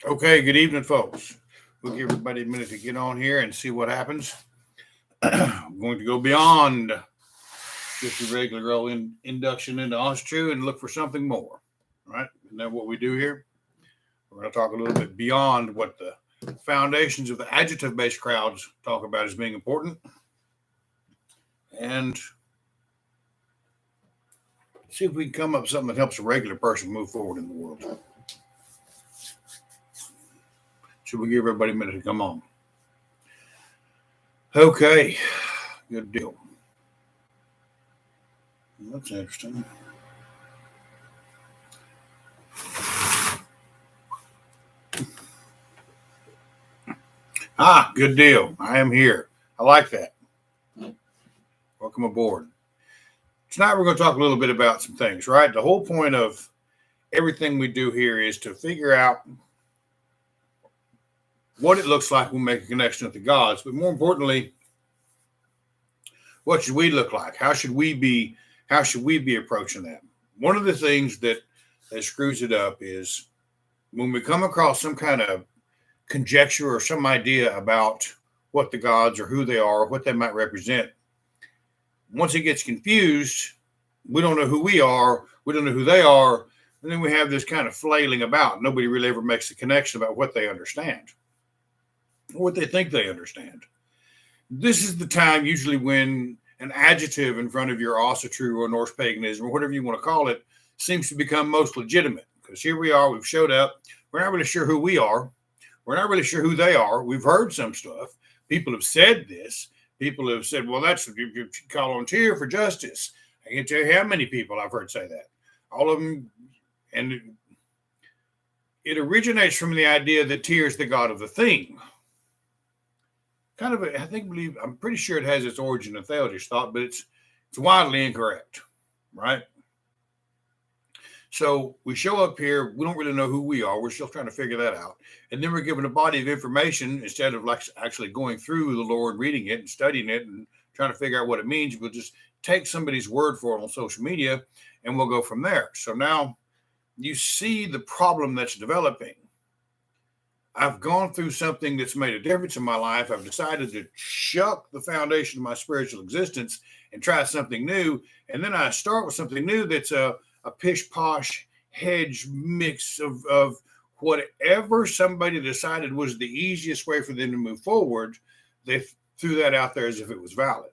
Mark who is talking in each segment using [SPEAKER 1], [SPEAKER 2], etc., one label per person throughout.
[SPEAKER 1] Okay, good evening, folks. We'll give everybody a minute to get on here and see what happens. I'm going to go beyond just a regular old induction into Asatru and look for something more. All right, isn't that what we do here? We're going to talk a little bit beyond what the foundations of the adjective-based crowds talk about as being important, and see if we can come up with something that helps a regular person move forward in the world. Should we give everybody a minute to come on? Okay, good deal. That's interesting. Good deal. I am here. I like that. Welcome aboard. Tonight we're going to talk a little bit about some things, right? The whole point of everything we do here is to figure out what it looks like when we make a connection with the gods, but more importantly, what should we look like? How should we be approaching that? One of the things that screws it up is when we come across some kind of conjecture or some idea about what the gods or who they are, what they might represent. Once it gets confused, we don't know who we are, we don't know who they are, and then we have this kind of flailing about. Nobody really ever makes a connection about what they understand or what they think they understand. This is the time usually when an adjective in front of your Asatru or Norse Paganism or whatever you want to call it seems to become most legitimate, because here we are, we've showed up, we're not really sure who we are, we're not really sure who they are, we've heard some stuff, people have said this, people have said, well, that's, you call on Tyr for justice. I can't tell you how many people I've heard say that. All of them, and it originates from the idea that Tyr is the god of the thing. Kind of, I'm pretty sure it has its origin in Theodish thought, but it's widely incorrect, right? So we show up here, we don't really know who we are. We're still trying to figure that out. And then we're given a body of information instead of like actually going through the lore and reading it and studying it and trying to figure out what it means. We'll just take somebody's word for it on social media and we'll go from there. So now you see the problem that's developing. I've gone through something that's made a difference in my life. I've decided to shuck the foundation of my spiritual existence and try something new. And then I start with something new that's a pish-posh hedge mix of whatever somebody decided was the easiest way for them to move forward. They threw that out there as if it was valid.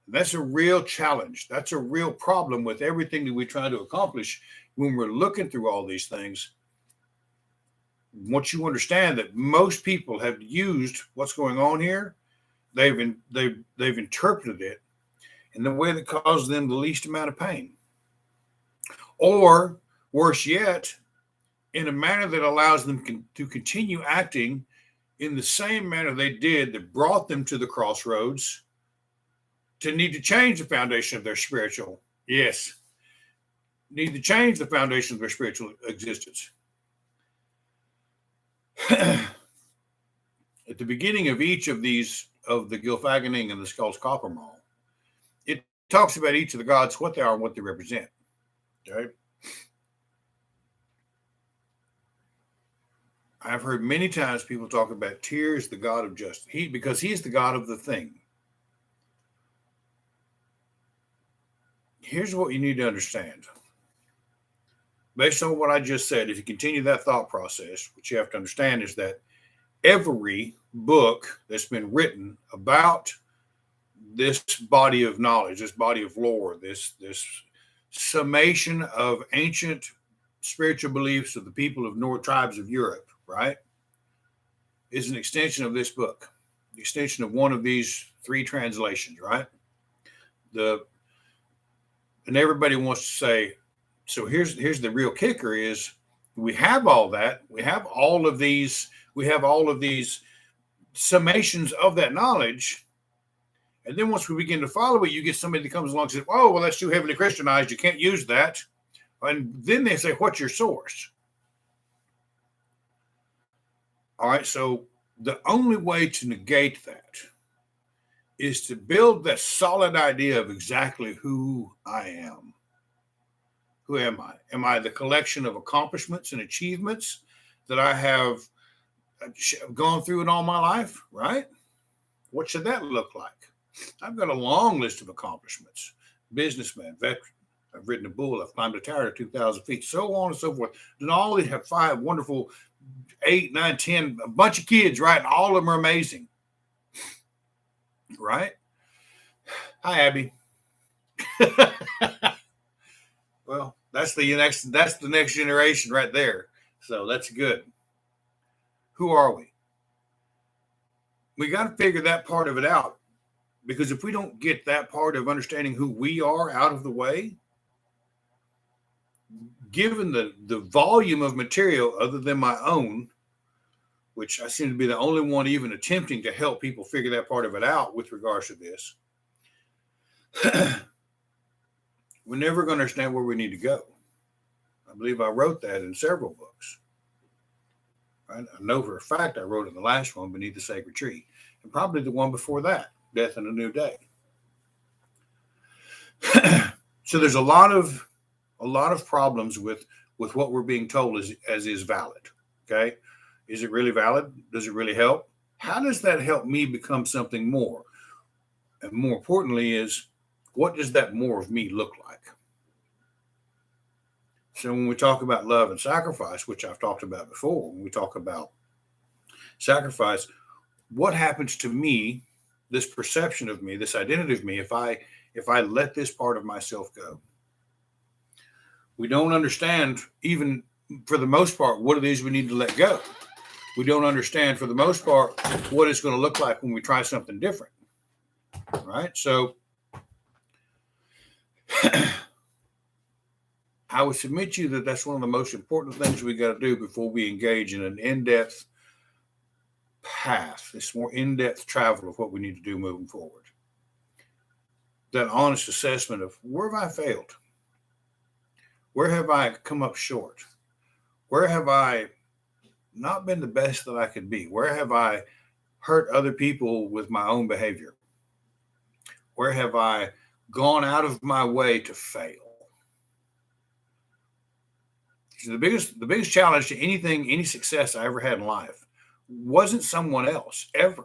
[SPEAKER 1] That's a real challenge. That's a real problem with everything that we try to accomplish when we're looking through all these things. Once you understand that most people have used what's going on here, they've interpreted it in the way that causes them the least amount of pain. Or worse yet, in a manner that allows them to continue acting in the same manner they did that brought them to the crossroads to need to change the foundation of their spiritual, need to change the foundation of their spiritual existence. At the beginning of each of these, of the Gylfaginning and the Skull's Copper Maul, it talks about each of the gods, what they are and what they represent. Okay. I've heard many times people talk about Tyr as the god of justice, because he's the god of the thing. Here's what you need to understand. Based on what I just said, if you continue that thought process, what you have to understand is that every book that's been written about this body of knowledge, this body of lore, this summation of ancient spiritual beliefs of the people of North tribes of Europe, right, is an extension of this book, the extension of one of these three translations, right? And everybody wants to say, so here's the real kicker is we have all that, we have all of these summations of that knowledge. And then once we begin to follow it, you get somebody that comes along and says, oh, well, that's too heavily Christianized. You can't use that. And then they say, what's your source? All right. So the only way to negate that is to build that solid idea of exactly who I am. Who am I? Am I the collection of accomplishments and achievements that I have gone through in all my life, right? What should that look like? I've got a long list of accomplishments. Businessman, veteran. I've ridden a bull. I've climbed a tower to 2,000 feet, so on and so forth. And all these have 5 wonderful, 8, 9, 10, a bunch of kids, right? And all of them are amazing, right? Hi, Abby. Well, that's the next generation right there. So that's good. Who are we? We got to figure that part of it out, because if we don't get that part of understanding who we are out of the way, given the volume of material other than my own, which I seem to be the only one even attempting to help people figure that part of it out with regards to this, we're never going to understand where we need to go. I believe I wrote that in several books. Right? I know for a fact I wrote in the last one, Beneath the Sacred Tree, and probably the one before that, Death and a New Day. So there's a lot of problems with what we're being told as is valid. Okay, is it really valid? Does it really help? How does that help me become something more? And more importantly, is what does that more of me look like? So when we talk about love and sacrifice, which I've talked about before, when we talk about sacrifice, what happens to me, this perception of me, this identity of me, if I let this part of myself go? We don't understand, even for the most part, what it is we need to let go. We don't understand, for the most part, what it's going to look like when we try something different. Right? So I would submit to you that that's one of the most important things we got to do before we engage in an in-depth path, this more in-depth travel of what we need to do moving forward. That honest assessment of, where have I failed? Where have I come up short? Where have I not been the best that I could be? Where have I hurt other people with my own behavior? Where have I gone out of my way to fail? So the biggest challenge to any success I ever had in life wasn't someone else, ever.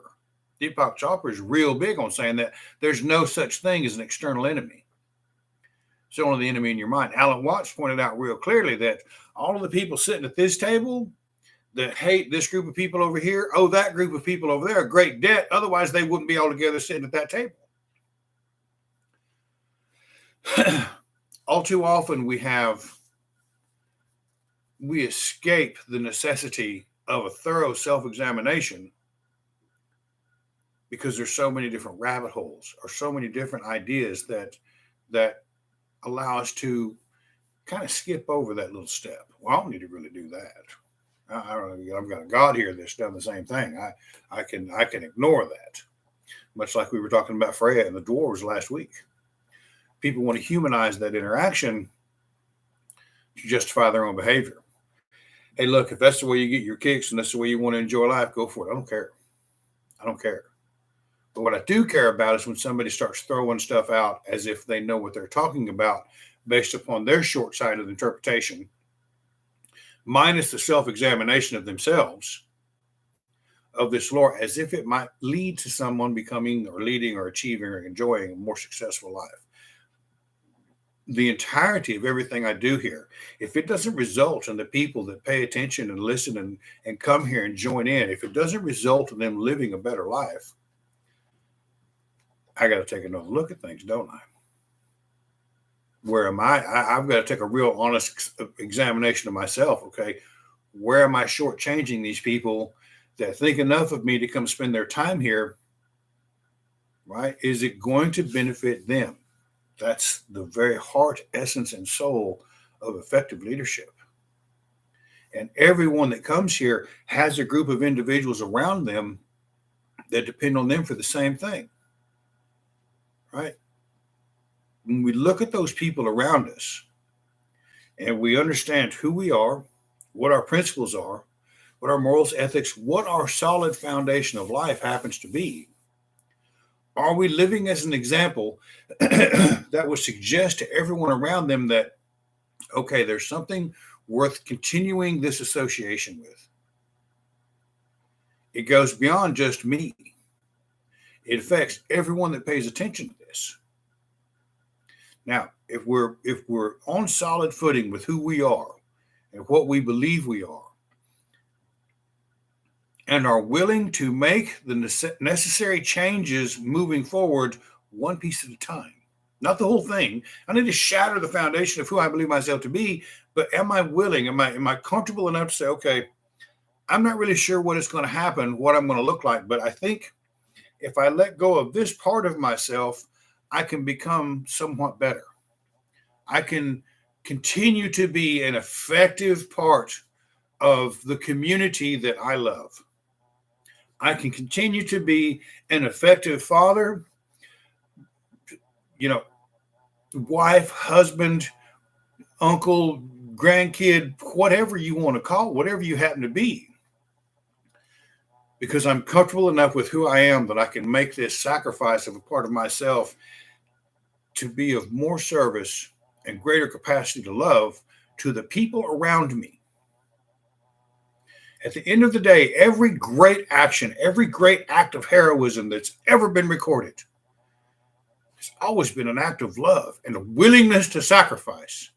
[SPEAKER 1] Deepak Chopra is real big on saying that there's no such thing as an external enemy. It's only the enemy in your mind. Alan Watts pointed out real clearly that all of the people sitting at this table that hate this group of people over here, oh, that group of people over there, a great debt. Otherwise, they wouldn't be all together sitting at that table. All too often we escape the necessity of a thorough self-examination because there's so many different rabbit holes or so many different ideas that allow us to kind of skip over that little step. Well, I don't need to really do that. I don't know. I've got a God here that's done the same thing. I can ignore that. Much like we were talking about Freya and the dwarves last week. People want to humanize that interaction to justify their own behavior. Hey, look, if that's the way you get your kicks and that's the way you want to enjoy life, go for it. I don't care. But what I do care about is when somebody starts throwing stuff out as if they know what they're talking about based upon their short-sighted interpretation, minus the self-examination of themselves, of this lore, as if it might lead to someone becoming or leading or achieving or enjoying a more successful life. The entirety of everything I do here, if it doesn't result in the people that pay attention and listen and come here and join in, if it doesn't result in them living a better life, I got to take another look at things, don't I? Where am I? I've got to take a real honest examination of myself. Okay, where am I shortchanging these people that think enough of me to come spend their time here? Right? Is it going to benefit them? That's the very heart, essence, and soul of effective leadership. And everyone that comes here has a group of individuals around them that depend on them for the same thing. Right? When we look at those people around us and we understand who we are, what our principles are, what our morals, ethics, what our solid foundation of life happens to be, are we living as an example that would suggest to everyone around them that, okay, there's something worth continuing this association with? It goes beyond just me. It affects everyone that pays attention to this. Now, if we're on solid footing with who we are and what we believe we are, and are willing to make the necessary changes moving forward one piece at a time, not the whole thing. I need to shatter the foundation of who I believe myself to be, but am I willing? Am I comfortable enough to say, okay, I'm not really sure what is going to happen, what I'm going to look like, but I think if I let go of this part of myself, I can become somewhat better. I can continue to be an effective part of the community that I love. I can continue to be an effective father, wife, husband, uncle, grandkid, whatever you want to call, whatever you happen to be. Because I'm comfortable enough with who I am that I can make this sacrifice of a part of myself to be of more service and greater capacity to love to the people around me. At the end of the day, every great action, every great act of heroism that's ever been recorded has always been an act of love and a willingness to sacrifice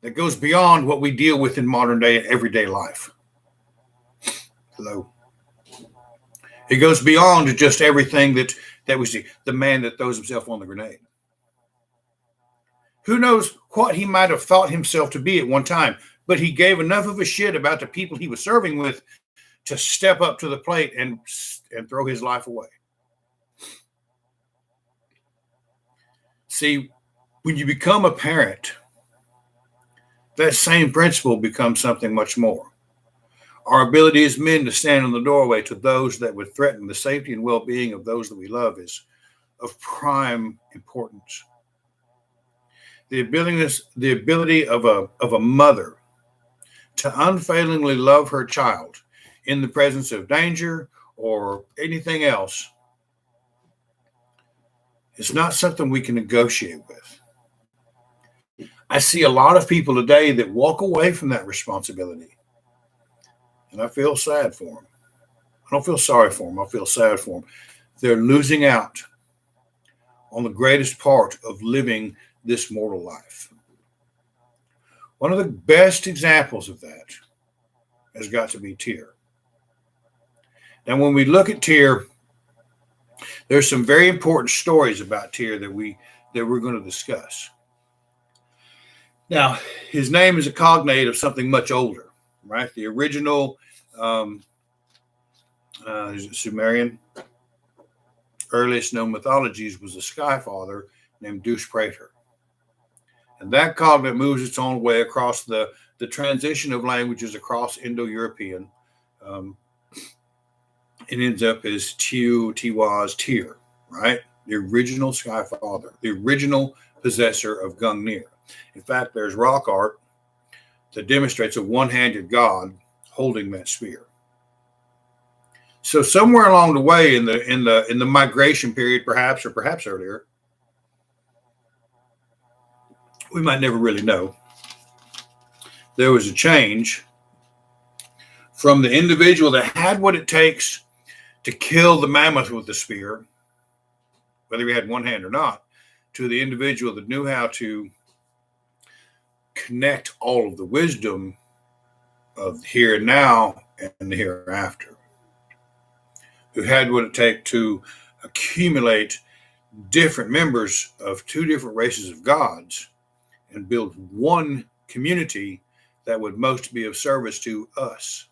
[SPEAKER 1] that goes beyond what we deal with in modern day and everyday life. Hello. It goes beyond just everything that we see. The man that throws himself on the grenade. Who knows what he might have thought himself to be at one time, but he gave enough of a shit about the people he was serving with to step up to the plate and throw his life away. See, when you become a parent, that same principle becomes something much more. Our ability as men to stand in the doorway to those that would threaten the safety and well-being of those that we love is of prime importance. The ability of a mother to unfailingly love her child in the presence of danger or anything else is not something we can negotiate with. I see a lot of people today that walk away from that responsibility, and I feel sad for them. I don't feel sorry for them. I feel sad for them. They're losing out on the greatest part of living this mortal life. One of the best examples of that has got to be Tyr. Now, when we look at Tyr, there's some very important stories about Tyr that we're going to discuss. Now, his name is a cognate of something much older, right? The original Sumerian earliest known mythologies was a sky father named Deus Praetor. And that cognate moves its own way across the transition of languages across Indo-European. It ends up as Tiwaz, Tyr, right? The original sky father, the original possessor of Gungnir. In fact, there's rock art that demonstrates a one-handed god holding that spear. So somewhere along the way in the migration period, perhaps earlier, we might never really know, there was a change from the individual that had what it takes to kill the mammoth with the spear, whether he had one hand or not, to the individual that knew how to connect all of the wisdom of the here and now and the hereafter, who had what it takes to accumulate different members of two different races of gods and build one community that would most be of service to us.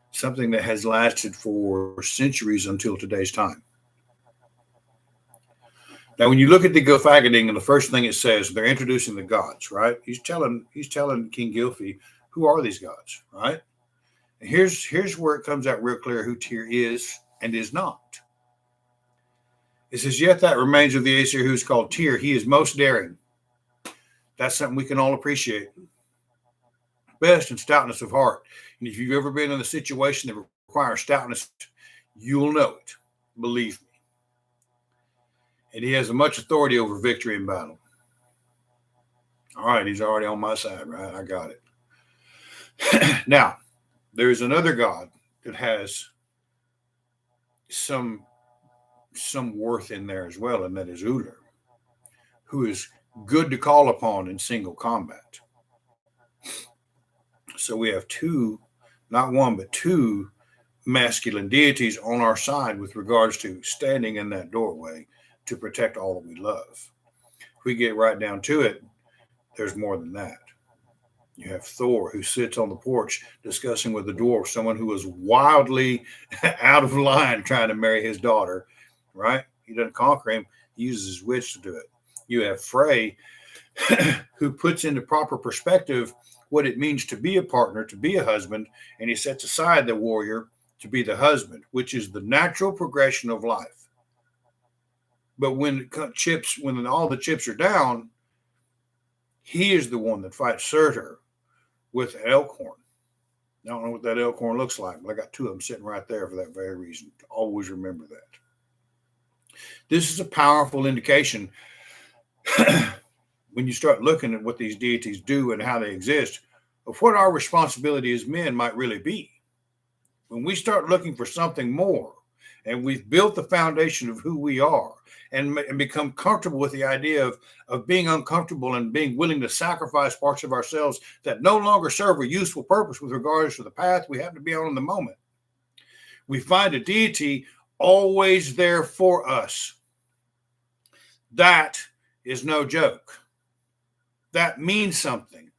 [SPEAKER 1] Something that has lasted for centuries until today's time. Now, when you look at the Gylfaginning, and the first thing it says, they're introducing the gods, right? He's telling King Gylfi, who are these gods, right? And here's where it comes out real clear who Tyr is and is not. It says, yet that remains of the Aesir who's called Tyr. He is most daring. That's something we can all appreciate. Best in stoutness of heart. And if you've ever been in a situation that requires stoutness, you'll know it. Believe me. And he has much authority over victory in battle. All right, he's already on my side, right? I got it. Now, There is another God that has some worth in there as well, and that is Uller, who is good to call upon in single combat. So we have two, not one, but two masculine deities on our side with regards to standing in that doorway to protect all that we love. If we get right down to it, there's more than that. You have Thor, who sits on the porch discussing with the dwarf, someone who is wildly out of line trying to marry his daughter, right? He doesn't conquer him, he uses his wits to do it. You have Frey, who puts into proper perspective what it means to be a partner, to be a husband, and he sets aside the warrior to be the husband, which is the natural progression of life. But when all the chips are down, he is the one that fights Surtur with an elk horn. I don't know what that elk horn looks like, but I got two of them sitting right there for that very reason. Always remember that. This is a powerful indication when you start looking at what these deities do and how they exist, of what our responsibility as men might really be. When we start looking for something more, and we've built the foundation of who we are, and become comfortable with the idea of being uncomfortable and being willing to sacrifice parts of ourselves that no longer serve a useful purpose with regards to the path we have to be on in the moment, we find a deity always there for us. That is no joke. That means something.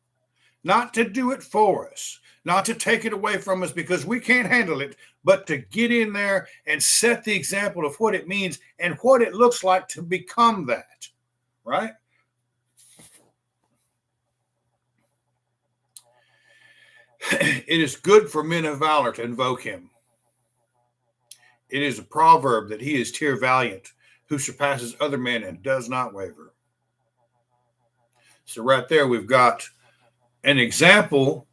[SPEAKER 1] Not to do it for us, not to take it away from us because we can't handle it, but to get in there and set the example of what it means and what it looks like to become that, right? It is good for men of valor to invoke him. It is a proverb that he is Tyr valiant, who surpasses other men and does not waver. So right there, we've got an example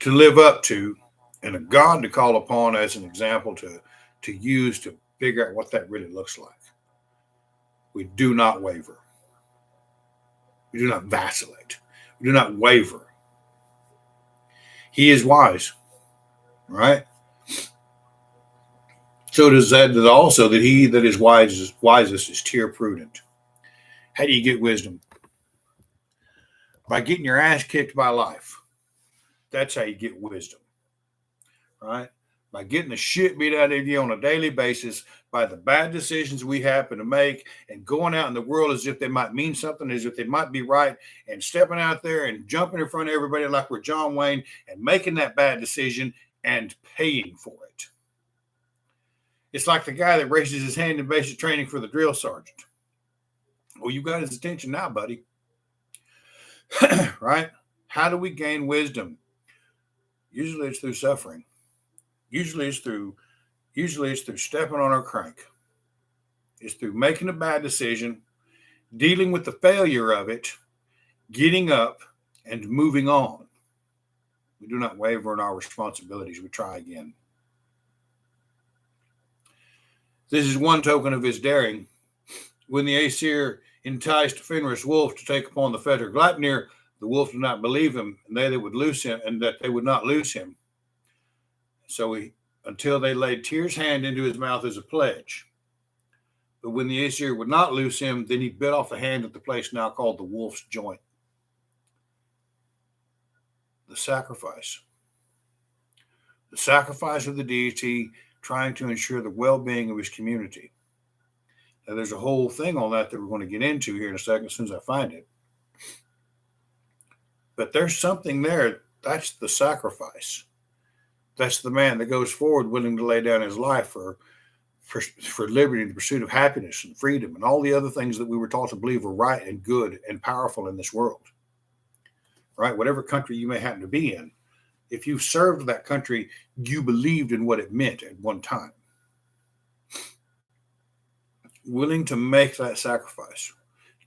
[SPEAKER 1] to live up to and a God to call upon as an example to use to figure out what that really looks like. We do not waver. We do not vacillate. We do not waver. He is wise, right? So does that also that he that is wisest is Tyr prudent. How do you get wisdom? By getting your ass kicked by life. That's how you get wisdom, right? By getting the shit beat out of you on a daily basis by the bad decisions we happen to make and going out in the world as if they might mean something, as if they might be right, and stepping out there and jumping in front of everybody like we're John Wayne and making that bad decision and paying for it. It's like the guy that raises his hand in basic training for the drill sergeant. Well, you got his attention now, buddy. Right? How do we gain wisdom? Usually it's through suffering. Usually it's through stepping on our crank. It's through making a bad decision, dealing with the failure of it, getting up, and moving on. We do not waver in our responsibilities. We try again. This is one token of his daring. When the Aesir enticed Fenris Wolf to take upon the fetter Gleipnir, the wolf did not believe him, and they would lose him, and that they would not lose him. So until they laid Tyr's hand into his mouth as a pledge. But when the Aesir would not loose him, then he bit off the hand at the place now called the wolf's joint. The sacrifice. The sacrifice of the deity trying to ensure the well-being of his community. Now, there's a whole thing on that we're going to get into here in a second as soon as I find it. But there's something there. That's the sacrifice. That's the man that goes forward willing to lay down his life for liberty, the pursuit of happiness and freedom and all the other things that we were taught to believe were right and good and powerful in this world. Right? Whatever country you may happen to be in, if you served that country, you believed in what it meant at one time. Willing to make that sacrifice,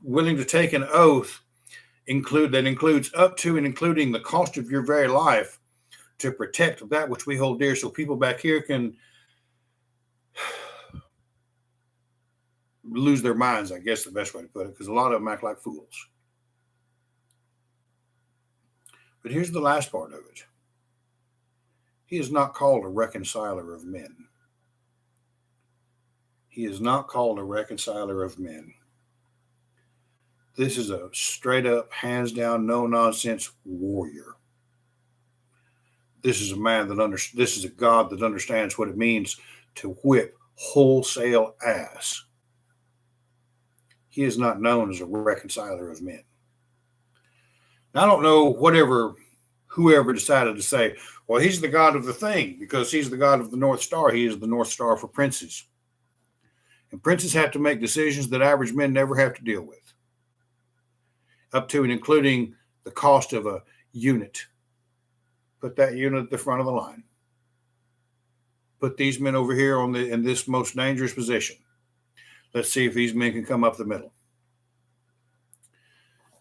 [SPEAKER 1] willing to take an oath that includes up to and including the cost of your very life to protect that which we hold dear, so people back here can lose their minds, I guess the best way to put it, because a lot of them act like fools. But here's the last part of it. He is not called a reconciler of men. He is not called a reconciler of men. This is a straight up, hands down, no nonsense warrior. This is a man this is a God that understands what it means to whip wholesale ass. He is not known as a reconciler of men. Now, I don't know whoever decided to say, well, he's the God of the thing because he's the God of the North Star. He is the North Star for princes. And princes have to make decisions that average men never have to deal with, up to and including the cost of a unit. Put that unit at the front of the line. Put these men over here in this most dangerous position. Let's see if these men can come up the middle.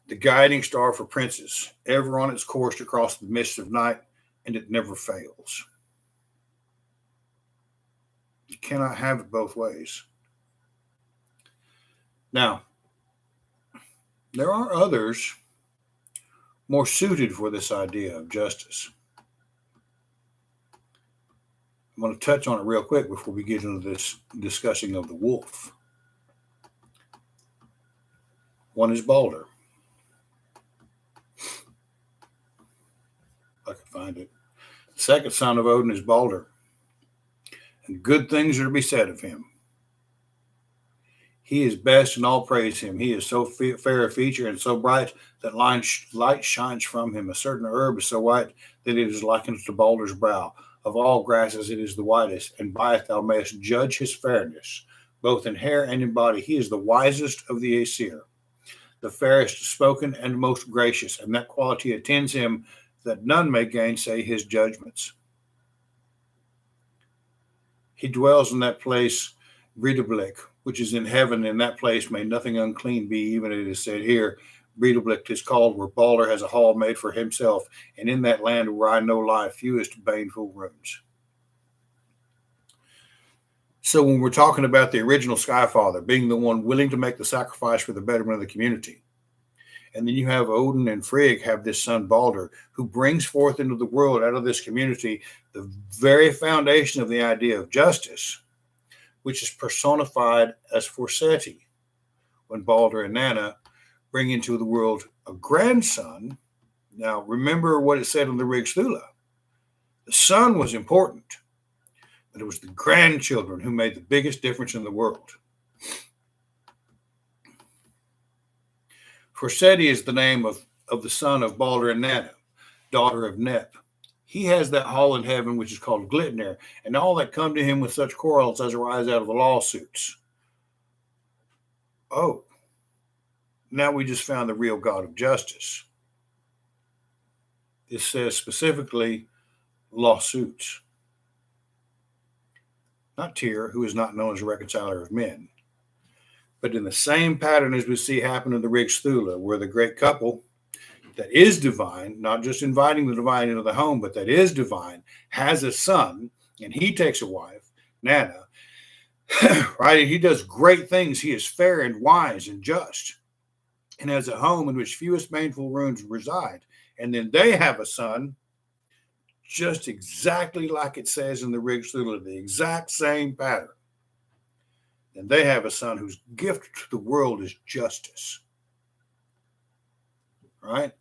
[SPEAKER 1] The guiding star for princes, ever on its course across the mist of night, and it never fails. You cannot have it both ways. Now, there are others more suited for this idea of justice. I'm going to touch on it real quick before we get into this discussing of the wolf. One is Balder. If I can find it. The second son of Odin is Balder. And good things are to be said of him. He is best and all praise him. He is so fair a feature and so bright that light shines from him. A certain herb is so white that it is likened to Balder's brow. Of all grasses it is the whitest, and by it thou mayest judge his fairness, both in hair and in body. He is the wisest of the Aesir, the fairest spoken and most gracious, and that quality attends him that none may gainsay his judgments. He dwells in that place, Breidablik, which is in heaven. In that place may nothing unclean be, even it is said here, Breidablik is called, where Balder has a hall made for himself, and in that land where I know lie fewest baneful rooms. So when we're talking about the original Skyfather being the one willing to make the sacrifice for the betterment of the community, and then you have Odin and Frigg have this son Balder, who brings forth into the world out of this community the very foundation of the idea of justice, which is personified as Forseti, when Balder and Nanna bring into the world a grandson. Now, remember what it said in the Rigstula. The son was important, but it was the grandchildren who made the biggest difference in the world. Forseti is the name of the son of Balder and Nanna, daughter of Nep. He has that hall in heaven, which is called Glitnir, and all that come to him with such quarrels as arise out of the lawsuits. Oh, now we just found the real God of justice. It says specifically lawsuits. Not Tyr, who is not known as a reconciler of men. But in the same pattern as we see happen in the Rigstula, where the great couple that is divine, not just inviting the divine into the home, but that is divine, has a son, and he takes a wife, Nanna, right? And he does great things. He is fair and wise and just, and has a home in which fewest baneful rooms reside. And then they have a son, just exactly like it says in the Rigstula, the exact same pattern. And they have a son whose gift to the world is justice. Right?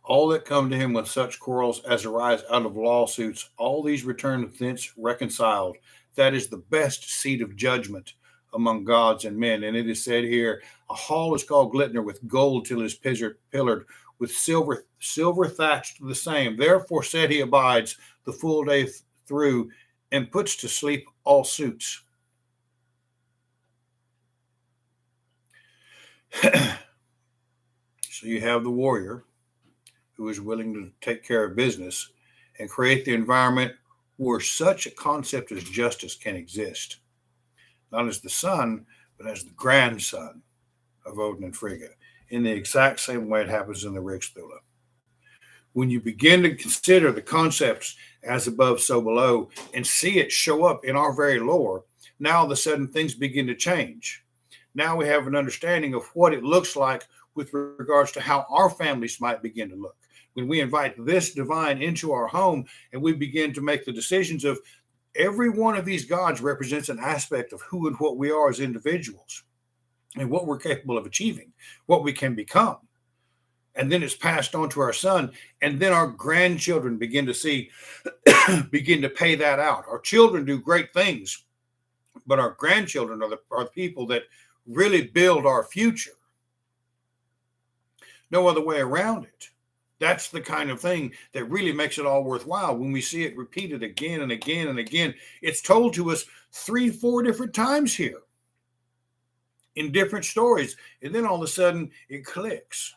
[SPEAKER 1] All that come to him with such quarrels as arise out of lawsuits, all these return thence reconciled. That is the best seat of judgment among gods and men. And it is said here, a hall is called Glitnir, with gold till is pillared, with silver thatched the same. Therefore said he abides the full day through, and puts to sleep all suits. So you have the warrior who is willing to take care of business and create the environment where such a concept as justice can exist. Not as the son, but as the grandson of Odin and Frigga, in the exact same way it happens in the Rigstula. When you begin to consider the concepts as above, so below, and see it show up in our very lore, now all of a sudden things begin to change. Now we have an understanding of what it looks like with regards to how our families might begin to look. When we invite this divine into our home and we begin to make the decisions of every one of these gods represents an aspect of who and what we are as individuals and what we're capable of achieving, what we can become. And then it's passed on to our son. And then our grandchildren begin to see, begin to pay that out. Our children do great things, but our grandchildren are the people that really build our future. No other way around it. That's the kind of thing that really makes it all worthwhile when we see it repeated again and again and again. It's told to us 3-4 different times here in different stories. And then all of a sudden it clicks.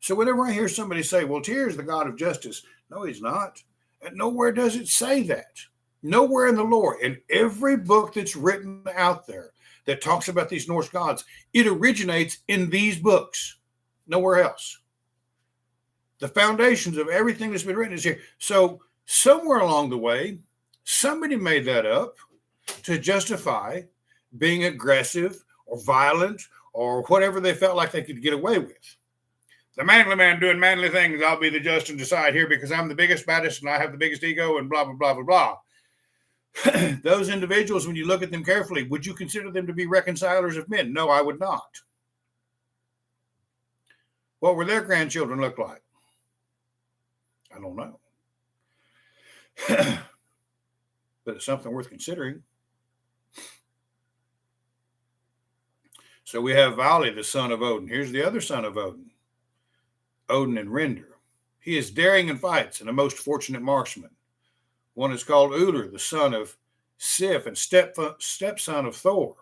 [SPEAKER 1] So whenever I hear somebody say, well, Tyr is the God of justice. No, he's not. And nowhere does it say that. Nowhere in the lore. In every book that's written out there that talks about these Norse gods, it originates in these books. Nowhere else. The foundations of everything that's been written is here. So somewhere along the way, somebody made that up to justify being aggressive or violent or whatever they felt like they could get away with. The manly man doing manly things, I'll be the judge and decide here because I'm the biggest, baddest, and I have the biggest ego and blah, blah, blah, blah, blah. Those individuals, when you look at them carefully, would you consider them to be reconcilers of men? No, I would not. What were their grandchildren look like? I don't know. But it's something worth considering. So we have Vali, the son of Odin. Here's the other son of Odin. Odin and Rindr. He is daring in fights and a most fortunate marksman. One is called Uller, the son of Sif and stepson of Thor.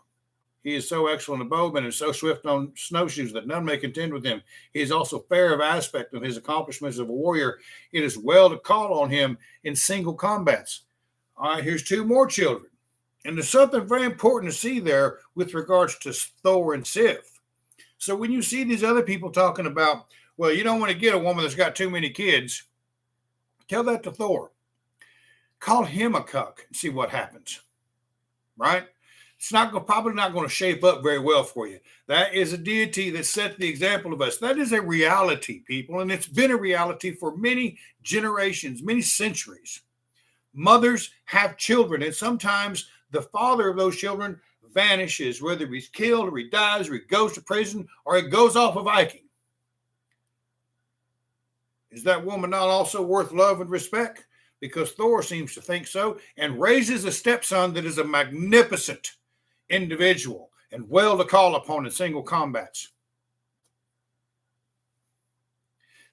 [SPEAKER 1] He is so excellent a bowman and so swift on snowshoes that none may contend with him. He is also fair of aspect of his accomplishments of a warrior. It is well to call on him in single combats. All right, here's 2 more children. And there's something very important to see there with regards to Thor and Sif. So when you see these other people talking about, well, you don't want to get a woman that's got too many kids, tell that to Thor. Call him a cuck and see what happens. Right? It's probably not going to shape up very well for you. That is a deity that set the example of us. That is a reality, people, and it's been a reality for many generations, many centuries. Mothers have children, and sometimes the father of those children vanishes, whether he's killed or he dies or he goes to prison or he goes off a Viking. Is that woman not also worth love and respect? Because Thor seems to think so and raises a stepson that is a magnificent individual and well to call upon in single combats.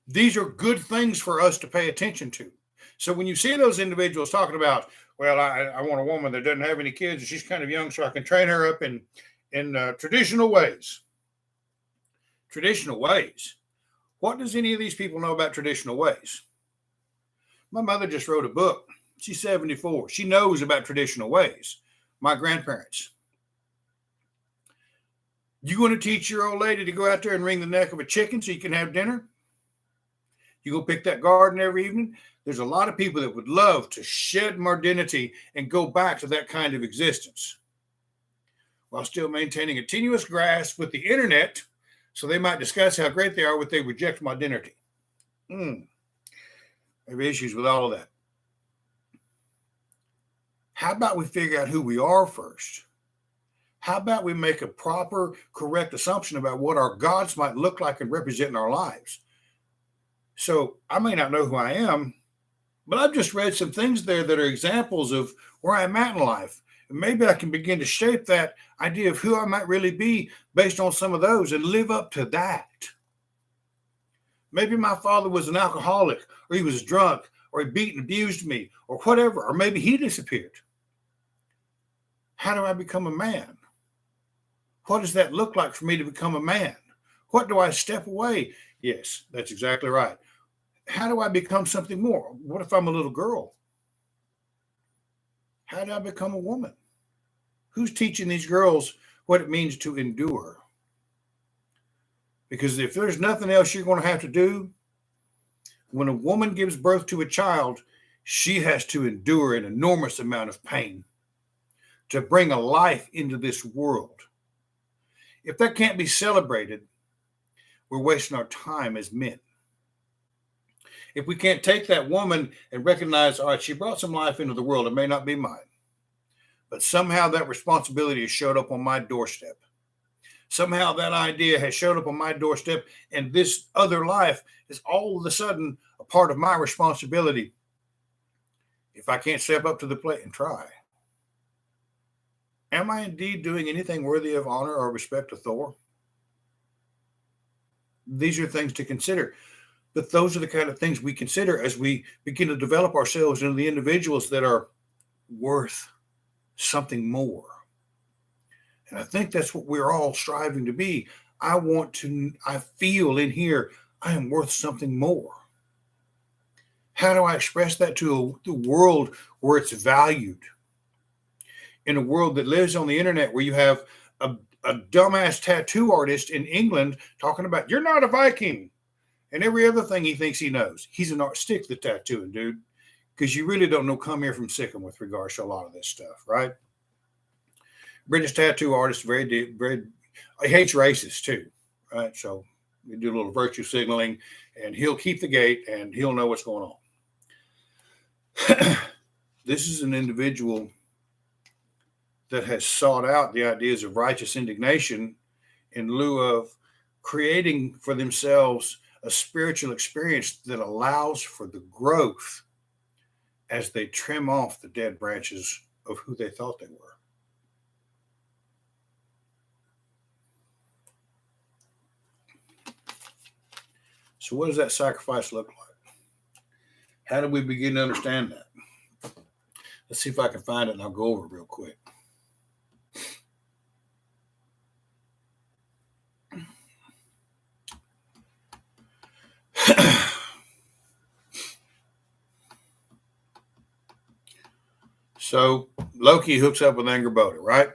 [SPEAKER 1] These are good things for us to pay attention to. So when you see those individuals talking about, well, I want a woman that doesn't have any kids and she's kind of young so I can train her up in traditional ways. Traditional ways. What does any of these people know about traditional ways? My mother just wrote a book. She's 74. She knows about traditional ways. My grandparents. You going to teach your old lady to go out there and wring the neck of a chicken so you can have dinner? You go pick that garden every evening? There's a lot of people that would love to shed modernity and go back to that kind of existence while still maintaining a tenuous grasp with the internet so they might discuss how great they are when they reject modernity. They have issues with all of that. How about we figure out who we are first? How about we make a proper, correct assumption about what our gods might look like and represent in our lives? So I may not know who I am, but I've just read some things there that are examples of where I'm at in life. And maybe I can begin to shape that idea of who I might really be based on some of those and live up to that. Maybe my father was an alcoholic, or he was drunk, or he beat and abused me, or whatever, or maybe he disappeared. How do I become a man? What does that look like for me to become a man? What do I step away? Yes, that's exactly right. How do I become something more? What if I'm a little girl? How do I become a woman? Who's teaching these girls what it means to endure? Because if there's nothing else you're going to have to do, when a woman gives birth to a child, she has to endure an enormous amount of pain to bring a life into this world. If that can't be celebrated, we're wasting our time as men. If we can't take that woman and recognize, all right, she brought some life into the world, it may not be mine, but somehow that responsibility has showed up on my doorstep. Somehow that idea has showed up on my doorstep, and this other life is all of a sudden a part of my responsibility. If I can't step up to the plate and try, am I indeed doing anything worthy of honor or respect to Thor? These are things to consider. But those are the kind of things we consider as we begin to develop ourselves into the individuals that are worth something more. And I think that's what we're all striving to be. I feel in here, I am worth something more. How do I express that to the world where it's valued? In a world that lives on the internet where you have a dumbass tattoo artist in England talking about, you're not a Viking, and every other thing he thinks he knows. He's an art. Stick the tattooing, dude, because you really don't know come here from Sikkim with regards to a lot of this stuff, right? British tattoo artist, very, he hates racists too, right? So we do a little virtue signaling, and he'll keep the gate, and he'll know what's going on. This is an individual that has sought out the ideas of righteous indignation in lieu of creating for themselves a spiritual experience that allows for the growth as they trim off the dead branches of who they thought they were. So what does that sacrifice look like? How do we begin to understand that? Let's see if I can find it, and I'll go over it real quick. So Loki hooks up with Angerboda, right?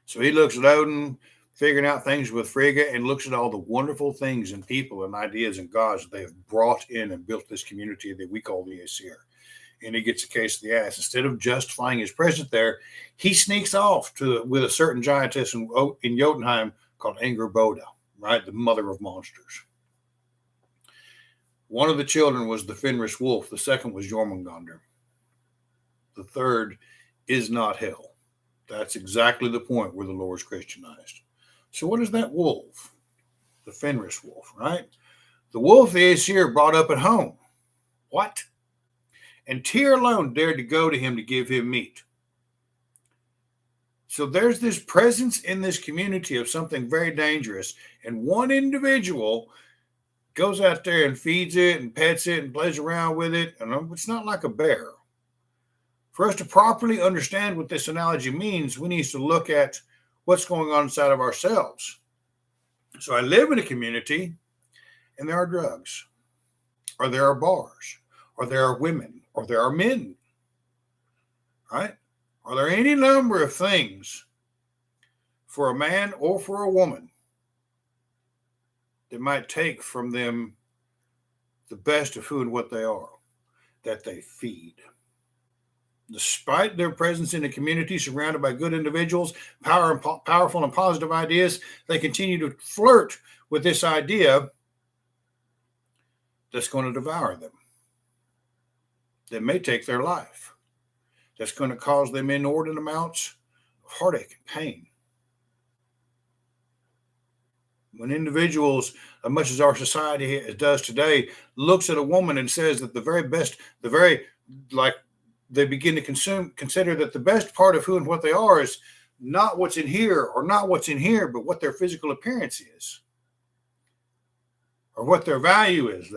[SPEAKER 1] So he looks at Odin, figuring out things with Frigga, and looks at all the wonderful things and people and ideas and gods that they have brought in and built this community that we call the Aesir. And he gets a case of the ass. Instead of justifying his presence there, he sneaks off with a certain giantess in Jotunheim called Angerboda, right? The mother of monsters. One of the children was the Fenris wolf. The second was Jormungandr. The third is not hell. That's exactly the point where the Lord is Christianized. So what is that wolf? The Fenris wolf, right? The wolf the Aesir brought up at home. What? And Tyr alone dared to go to him to give him meat. So there's this presence in this community of something very dangerous. And one individual goes out there and feeds it and pets it and plays around with it. And it's not like a bear. For us to properly understand what this analogy means, we need to look at what's going on inside of ourselves. So I live in a community, and there are drugs, or there are bars, or there are women, or there are men, right? Are there any number of things for a man or for a woman that might take from them the best of who and what they are, that they feed? Despite their presence in a community surrounded by good individuals, powerful and positive ideas, they continue to flirt with this idea that's going to devour them, that may take their life, that's going to cause them inordinate amounts of heartache and pain. When individuals, as much as our society does today, looks at a woman and says that the very best, they begin to consider that the best part of who and what they are is not what's in here or not what's in here, but what their physical appearance is or what their value is.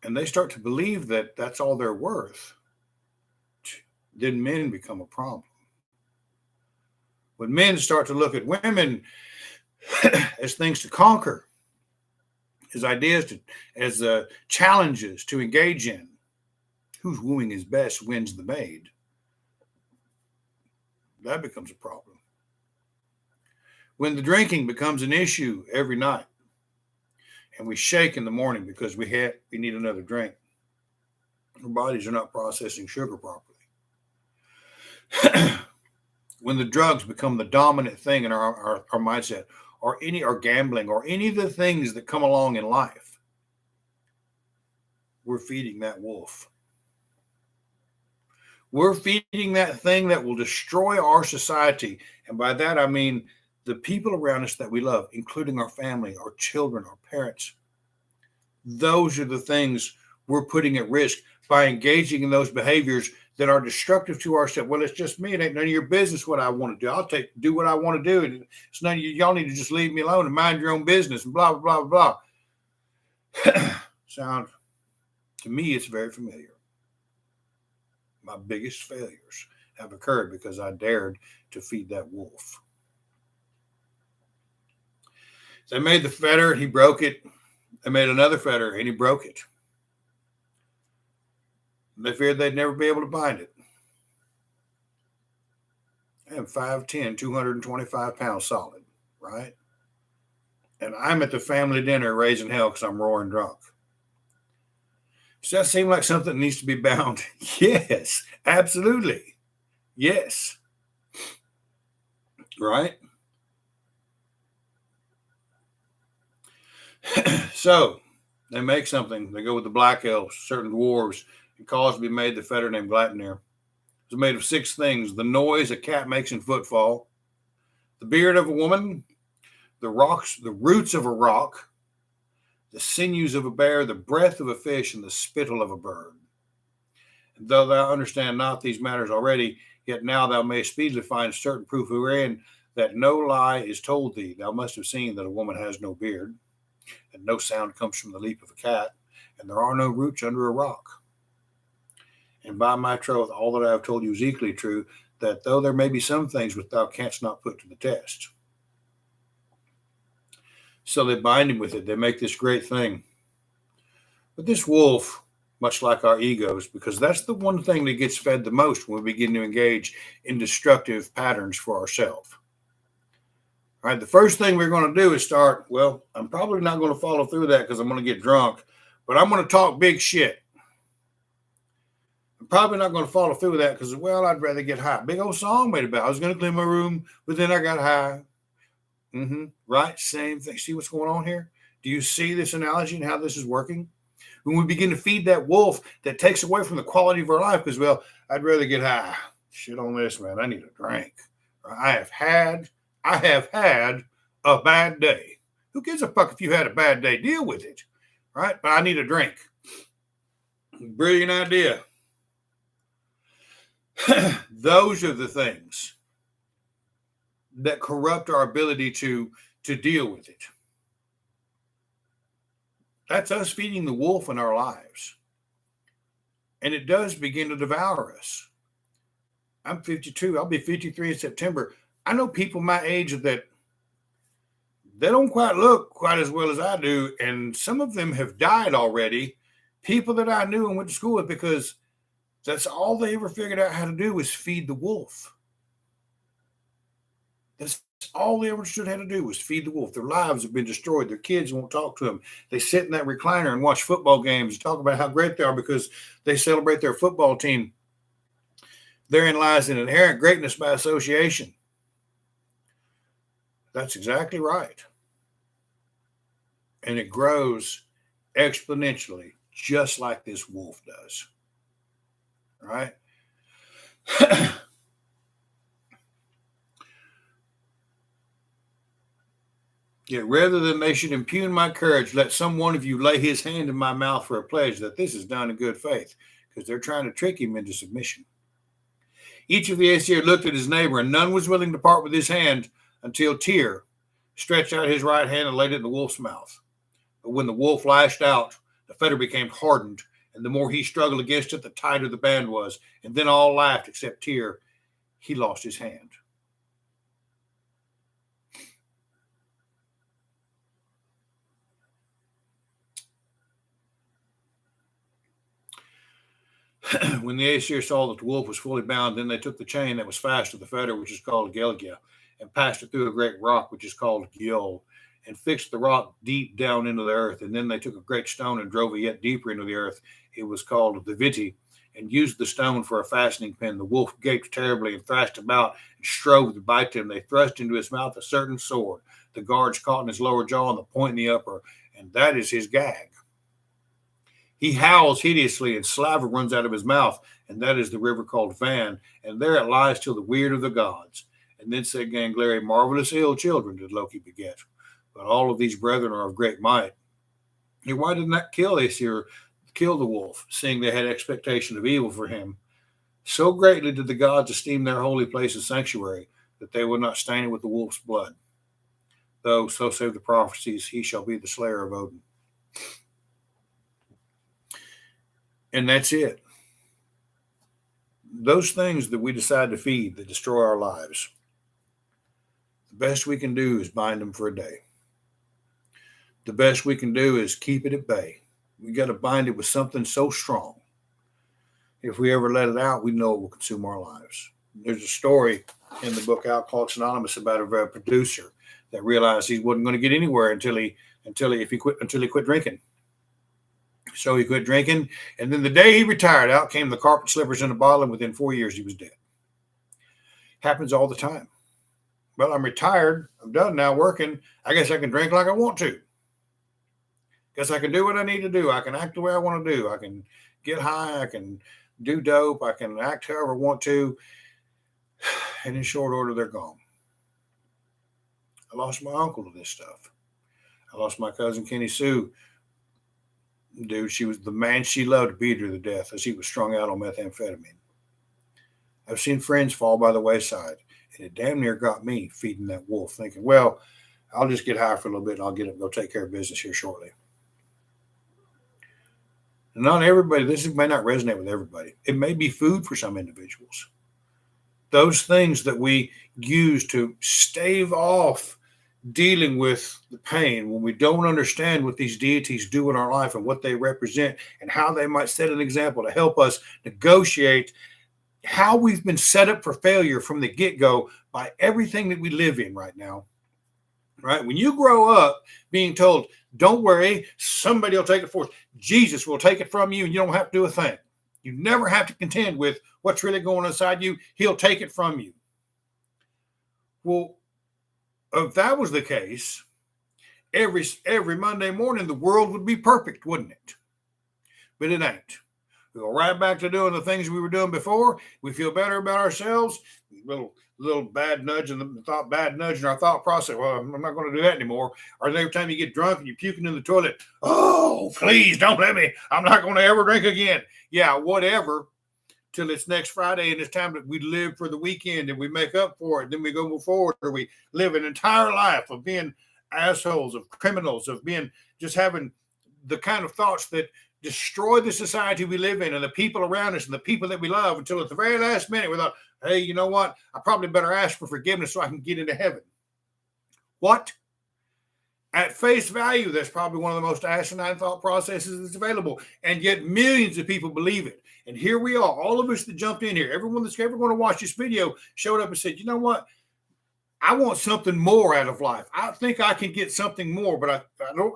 [SPEAKER 1] And they start to believe that that's all they're worth. Then men become a problem. When men start to look at women as things to conquer, as ideas, as challenges to engage in. Whose wooing is best wins the maid. That becomes a problem. When the drinking becomes an issue every night, and we shake in the morning because we need another drink, our bodies are not processing sugar properly. When the drugs become the dominant thing in our mindset, or gambling, or any of the things that come along in life, we're feeding that wolf. We're feeding that thing that will destroy our society. And by that, I mean the people around us that we love, including our family, our children, our parents. Those are the things we're putting at risk by engaging in those behaviors that are destructive to ourselves. Well, it's just me. It ain't none of your business what I want to do. I'll do what I want to do. And it's none of you. Y'all need to just leave me alone and mind your own business and blah, blah, blah, blah. Sound, to me, it's very familiar. My biggest failures have occurred because I dared to feed that wolf. They made the fetter, he broke it. They made another fetter, and he broke it. They feared they'd never be able to bind it. I am 5'10", 225 pounds solid, right? And I'm at the family dinner raising hell because I'm roaring drunk. Does that seem like something that needs to be bound? Yes, absolutely. Yes. Right? So they make something. They go with the black elves, certain dwarves, and cause to be made the fetter named Glatnir. It's made of 6 things: the noise a cat makes in footfall, the beard of a woman, the roots of a rock, the sinews of a bear, the breath of a fish, and the spittle of a bird. And though thou understand not these matters already, yet now thou mayst speedily find certain proof wherein that no lie is told thee. Thou must have seen that a woman has no beard, and no sound comes from the leap of a cat, and there are no roots under a rock. And by my troth, all that I have told you is equally true, that though there may be some things which thou canst not put to the test. So they bind him with it. They make this great thing. But this wolf, much like our egos, because that's the one thing that gets fed the most when we begin to engage in destructive patterns for ourselves. All right, the first thing we're going to do is start, well, I'm probably not going to follow through that because I'm going to get drunk, but I'm going to talk big shit. I'm probably not going to follow through with that because, well, I'd rather get high. Big old song made about it. I was going to clean my room, but then I got high. Right? Same thing. See what's going on here? Do you see this analogy and how this is working? When we begin to feed that wolf that takes away from the quality of our life because, well, I'd rather get high. Shit on this, man. I need a drink. I have had a bad day. Who gives a fuck if you had a bad day? Deal with it. Right? But I need a drink. Brilliant idea. Those are the things that corrupt our ability to deal with it. That's us feeding the wolf in our lives. And it does begin to devour us. I'm 52. I'll be 53 in September. I know people my age that they don't quite look quite as well as I do. And some of them have died already. People that I knew and went to school with, because that's all they ever figured out how to do was feed the wolf. That's all they ever understood how to do was feed the wolf. Their lives have been destroyed. Their kids won't talk to them. They sit in that recliner and watch football games and talk about how great they are because they celebrate their football team. Therein lies an inherent greatness by association. That's exactly right. And it grows exponentially, just like this wolf does. Right? Yet rather than they should impugn my courage, let some one of you lay his hand in my mouth for a pledge that this is done in good faith, because they're trying to trick him into submission. Each of the Aesir looked at his neighbor, and none was willing to part with his hand until Tyr stretched out his right hand and laid it in the wolf's mouth. But when the wolf lashed out, the fetter became hardened, and the more he struggled against it, the tighter the band was. And then all laughed except Tyr. He lost his hand. When the Aesir saw that the wolf was fully bound, then they took the chain that was fast to the fetter, which is called Gelgia, and passed it through a great rock, which is called Gil, and fixed the rock deep down into the earth. And then they took a great stone and drove it yet deeper into the earth. It was called the Viti, and used the stone for a fastening pin. The wolf gaped terribly and thrashed about and strove to bite them. They thrust into his mouth a certain sword. The guards caught in his lower jaw and the point in the upper, and that is his gag. He howls hideously, and saliva runs out of his mouth, and that is the river called Van, and there it lies till the weird of the gods. And then said Gangleri, marvelous ill children did Loki beget, but all of these brethren are of great might. And why did not kill Aesir, kill the wolf, seeing they had expectation of evil for him? So greatly did the gods esteem their holy place as sanctuary, that they would not stain it with the wolf's blood. Though, so say the prophecies, he shall be the slayer of Odin. And that's it. Those things that we decide to feed that destroy our lives, the best we can do is bind them for a day. The best we can do is keep it at bay. We got to bind it with something so strong. If we ever let it out, we know it will consume our lives. There's a story in the book Alcoholics Anonymous about a producer that realized he wasn't going to get anywhere until he quit drinking. So he quit drinking, and then the day he retired, out came the carpet slippers in a bottle, and within 4 years he was dead. Happens all the time. Well, I'm retired. I'm done now working. I guess I can drink like I want to. Guess I can do what I need to do. I can act the way I want to do. I can get high. I can do dope. I can act however I want to. And in short order, they're gone. I lost my uncle to this stuff. I lost my cousin Kenny Sue. Dude, she was the man she loved, beat her to death as he was strung out on methamphetamine. I've seen friends fall by the wayside, and it damn near got me feeding that wolf, thinking, well, I'll just get high for a little bit and I'll get up and go take care of business here shortly. And not everybody, this may not resonate with everybody. It may be food for some individuals. Those things that we use to stave off dealing with the pain when we don't understand what these deities do in our life and what they represent and how they might set an example to help us negotiate how we've been set up for failure from the get-go by everything that we live in right now. Right? When you grow up being told, don't worry, somebody will take it for us. Jesus will take it from you and you don't have to do a thing. You never have to contend with what's really going on inside you. He'll take it from you. Well, if that was the case, every Monday morning, the world would be perfect, wouldn't it? But it ain't. We go right back to doing the things we were doing before. We feel better about ourselves. Little bad nudge in our thought process. Well, I'm not going to do that anymore. Or every time you get drunk and you're puking in the toilet, oh, please don't let me. I'm not going to ever drink again. Yeah, whatever. Till it's next Friday and it's time that we live for the weekend and we make up for it. Then we go move forward, or we live an entire life of being assholes, of criminals, of being just having the kind of thoughts that destroy the society we live in and the people around us and the people that we love, until at the very last minute we thought, hey, you know what? I probably better ask for forgiveness so I can get into heaven. What? At face value, that's probably one of the most asinine thought processes that's available. And yet millions of people believe it. And here we are, all of us that jumped in here, everyone that's ever going to watch this video showed up and said, you know what? I want something more out of life. I think I can get something more, but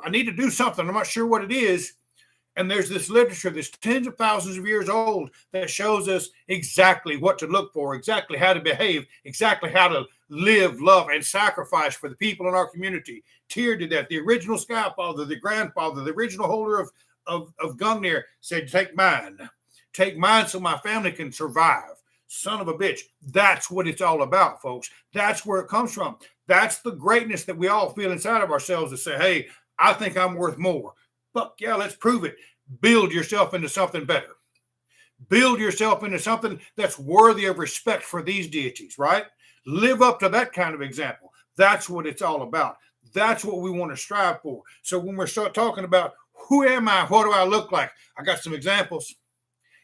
[SPEAKER 1] I need to do something. I'm not sure what it is. And there's this literature that's tens of thousands of years old that shows us exactly what to look for, exactly how to behave, exactly how to live, love, and sacrifice for the people in our community. Tyr did that. The original Skyfather, the grandfather, the original holder of Gungnir said, take mine. Take mine so my family can survive. Son of a bitch. That's what it's all about, folks. That's where it comes from. That's the greatness that we all feel inside of ourselves to say, hey, I think I'm worth more. Fuck yeah, let's prove it. Build yourself into something better. Build yourself into something that's worthy of respect for these deities, right? Live up to that kind of example. That's what it's all about. That's what we want to strive for. So when we start talking about who am I, what do I look like, I got some examples.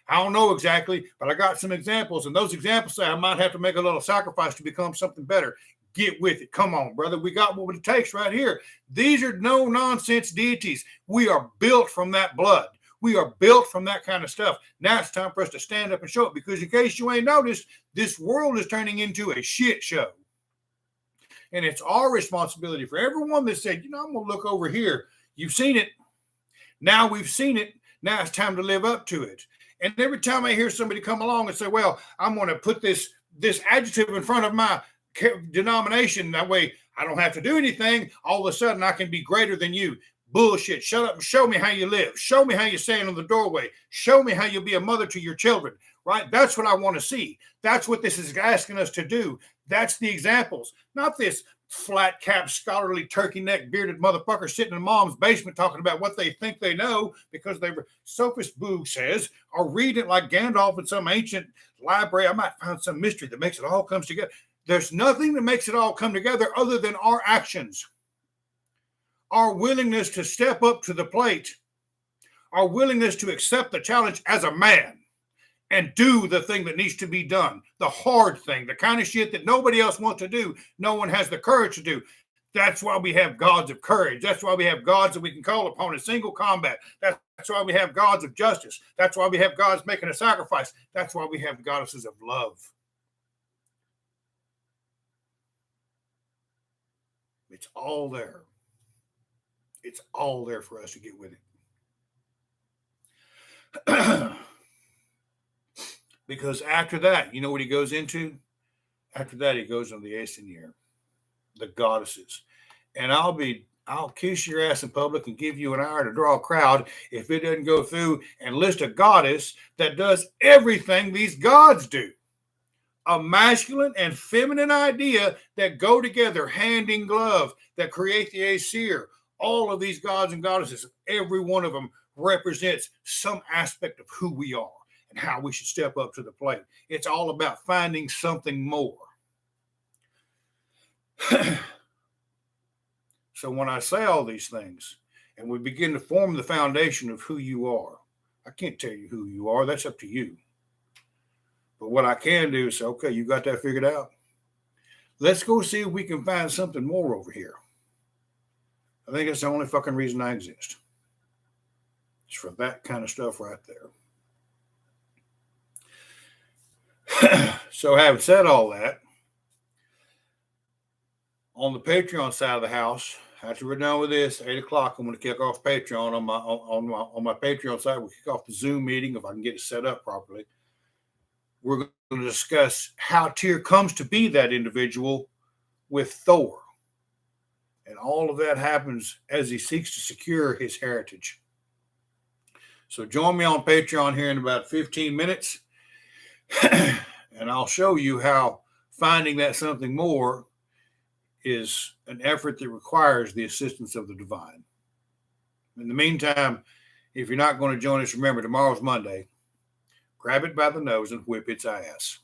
[SPEAKER 1] I don't know exactly, but I got some examples. And those examples say I might have to make a little sacrifice to become something better. Get with it. Come on, brother. We got what it takes right here. These are no nonsense deities. We are built from that blood. We are built from that kind of stuff. Now it's time for us to stand up and show it, because in case you ain't noticed, this world is turning into a shit show. And it's our responsibility for everyone that said, you know, I'm going to look over here. You've seen it. Now we've seen it. Now it's time to live up to it. And every time I hear somebody come along and say, well, I'm going to put this adjective in front of my denomination, that way I don't have to do anything, all of a sudden I can be greater than you. Bullshit. Shut up and show me how you live. Show me how you stand in the doorway. Show me how you'll be a mother to your children, right? That's what I want to see. That's what this is asking us to do. That's the examples, not this flat cap, scholarly, turkey neck, bearded motherfucker sitting in mom's basement talking about what they think they know because they were, sophist boo says, or read it like Gandalf in some ancient library. I might find some mystery that makes it all comes together. There's nothing that makes it all come together other than our actions. Our willingness to step up to the plate, our willingness to accept the challenge as a man and do the thing that needs to be done, the hard thing, the kind of shit that nobody else wants to do, no one has the courage to do. That's why we have gods of courage. That's why we have gods that we can call upon in single combat. That's why we have gods of justice. That's why we have gods making a sacrifice. That's why we have goddesses of love. It's all there. It's all there for us to get with it. Because after that, you know what he goes into? After that, he goes on the Aesir, the goddesses. And I'll kiss your ass in public and give you an hour to draw a crowd if it doesn't go through and list a goddess that does everything these gods do. A masculine and feminine idea that go together hand in glove, that create the Aesir. All of these gods and goddesses, every one of them represents some aspect of who we are and how we should step up to the plate. It's all about finding something more. So when I say all these things and we begin to form the foundation of who you are, I can't tell you who you are. That's up to you. But what I can do is say, okay, you got that figured out. Let's go see if we can find something more over here. I think that's the only fucking reason I exist. It's for that kind of stuff right there. So having said all that, on the Patreon side of the house, after we're done with this, 8 o'clock, I'm going to kick off Patreon on my Patreon side. We'll kick off the Zoom meeting if I can get it set up properly. We're going to discuss how Tyr comes to be that individual with Thor. And all of that happens as he seeks to secure his heritage. So join me on Patreon here in about 15 minutes. And I'll show you how finding that something more is an effort that requires the assistance of the divine. In the meantime, if you're not going to join us, remember, tomorrow's Monday. Grab it by the nose and whip its ass.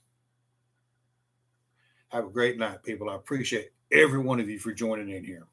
[SPEAKER 1] Have a great night, people. I appreciate every one of you for joining in here.